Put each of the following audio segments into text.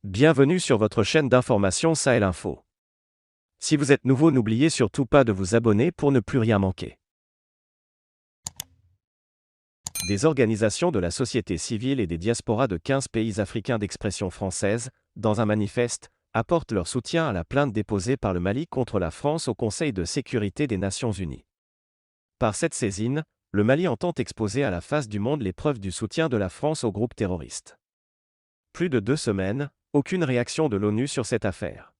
Bienvenue sur votre chaîne d'information Sahel Info. Si vous êtes nouveau, n'oubliez surtout pas de vous abonner pour ne plus rien manquer. Des organisations de la société civile et des diasporas de 15 pays africains d'expression française, dans un manifeste, apportent leur soutien à la plainte déposée par le Mali contre la France au Conseil de sécurité des Nations Unies. Par cette saisine, le Mali entend exposer à la face du monde les preuves du soutien de la France au groupe terroriste. Plus de 2 semaines, aucune réaction de l'ONU sur cette affaire.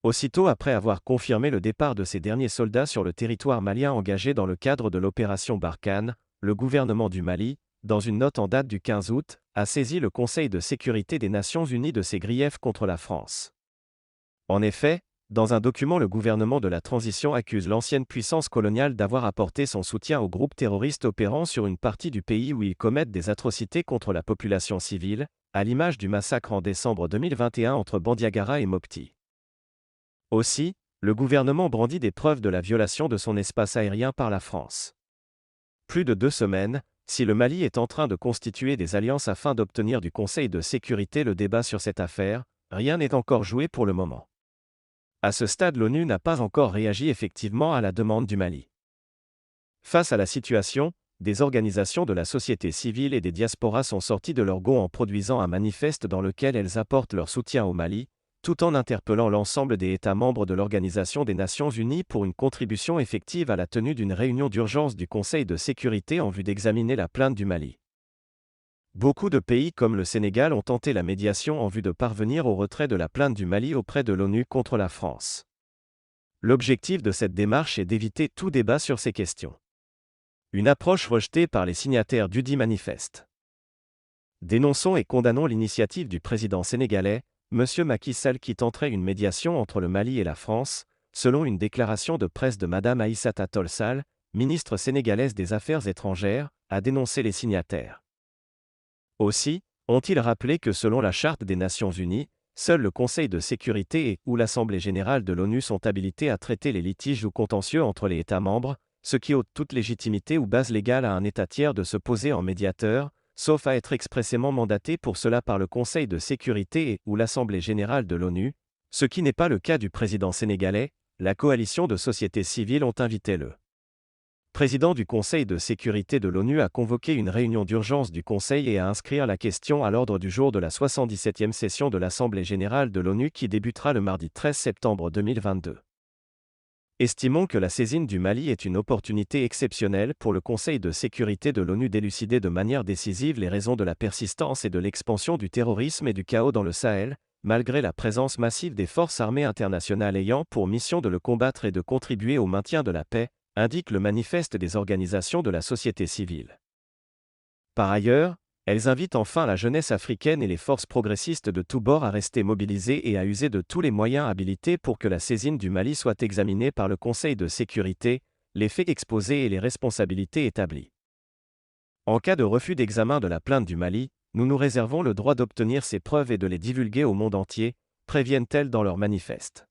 Aussitôt après avoir confirmé le départ de ces derniers soldats sur le territoire malien engagés dans le cadre de l'opération Barkhane, le gouvernement du Mali, dans une note en date du 15 août, a saisi le Conseil de sécurité des Nations Unies de ses griefs contre la France. En effet, dans un document, le gouvernement de la transition accuse l'ancienne puissance coloniale d'avoir apporté son soutien aux groupes terroristes opérant sur une partie du pays où ils commettent des atrocités contre la population civile, à l'image du massacre en décembre 2021 entre Bandiagara et Mopti. Aussi, le gouvernement brandit des preuves de la violation de son espace aérien par la France. Plus de 2 semaines, si le Mali est en train de constituer des alliances afin d'obtenir du Conseil de sécurité le débat sur cette affaire, rien n'est encore joué pour le moment. À ce stade, l'ONU n'a pas encore réagi effectivement à la demande du Mali. Face à la situation, des organisations de la société civile et des diasporas sont sorties de leur gond en produisant un manifeste dans lequel elles apportent leur soutien au Mali, tout en interpellant l'ensemble des États membres de l'Organisation des Nations Unies pour une contribution effective à la tenue d'une réunion d'urgence du Conseil de sécurité en vue d'examiner la plainte du Mali. Beaucoup de pays comme le Sénégal ont tenté la médiation en vue de parvenir au retrait de la plainte du Mali auprès de l'ONU contre la France. L'objectif de cette démarche est d'éviter tout débat sur ces questions. Une approche rejetée par les signataires dudit manifeste. Dénonçons et condamnons l'initiative du président sénégalais, M. Macky Sall, qui tenterait une médiation entre le Mali et la France, selon une déclaration de presse de Mme Aïssata Tall Sall, ministre sénégalaise des Affaires étrangères, a dénoncé les signataires. Aussi, ont-ils rappelé que selon la Charte des Nations Unies, seul le Conseil de sécurité et ou l'Assemblée générale de l'ONU sont habilités à traiter les litiges ou contentieux entre les États membres, ce qui ôte toute légitimité ou base légale à un État tiers de se poser en médiateur, sauf à être expressément mandaté pour cela par le Conseil de sécurité et ou l'Assemblée générale de l'ONU, ce qui n'est pas le cas du président sénégalais. La coalition de sociétés civiles ont invité le président du Conseil de sécurité de l'ONU à convoquer une réunion d'urgence du Conseil et à inscrire la question à l'ordre du jour de la 77e session de l'Assemblée générale de l'ONU qui débutera le mardi 13 septembre 2022. Estimons que la saisine du Mali est une opportunité exceptionnelle pour le Conseil de sécurité de l'ONU d'élucider de manière décisive les raisons de la persistance et de l'expansion du terrorisme et du chaos dans le Sahel, malgré la présence massive des forces armées internationales ayant pour mission de le combattre et de contribuer au maintien de la paix, indique le manifeste des organisations de la société civile. Par ailleurs, elles invitent enfin la jeunesse africaine et les forces progressistes de tous bords à rester mobilisées et à user de tous les moyens habilités pour que la saisine du Mali soit examinée par le Conseil de sécurité, les faits exposés et les responsabilités établies. En cas de refus d'examen de la plainte du Mali, nous nous réservons le droit d'obtenir ces preuves et de les divulguer au monde entier, préviennent-elles dans leur manifeste.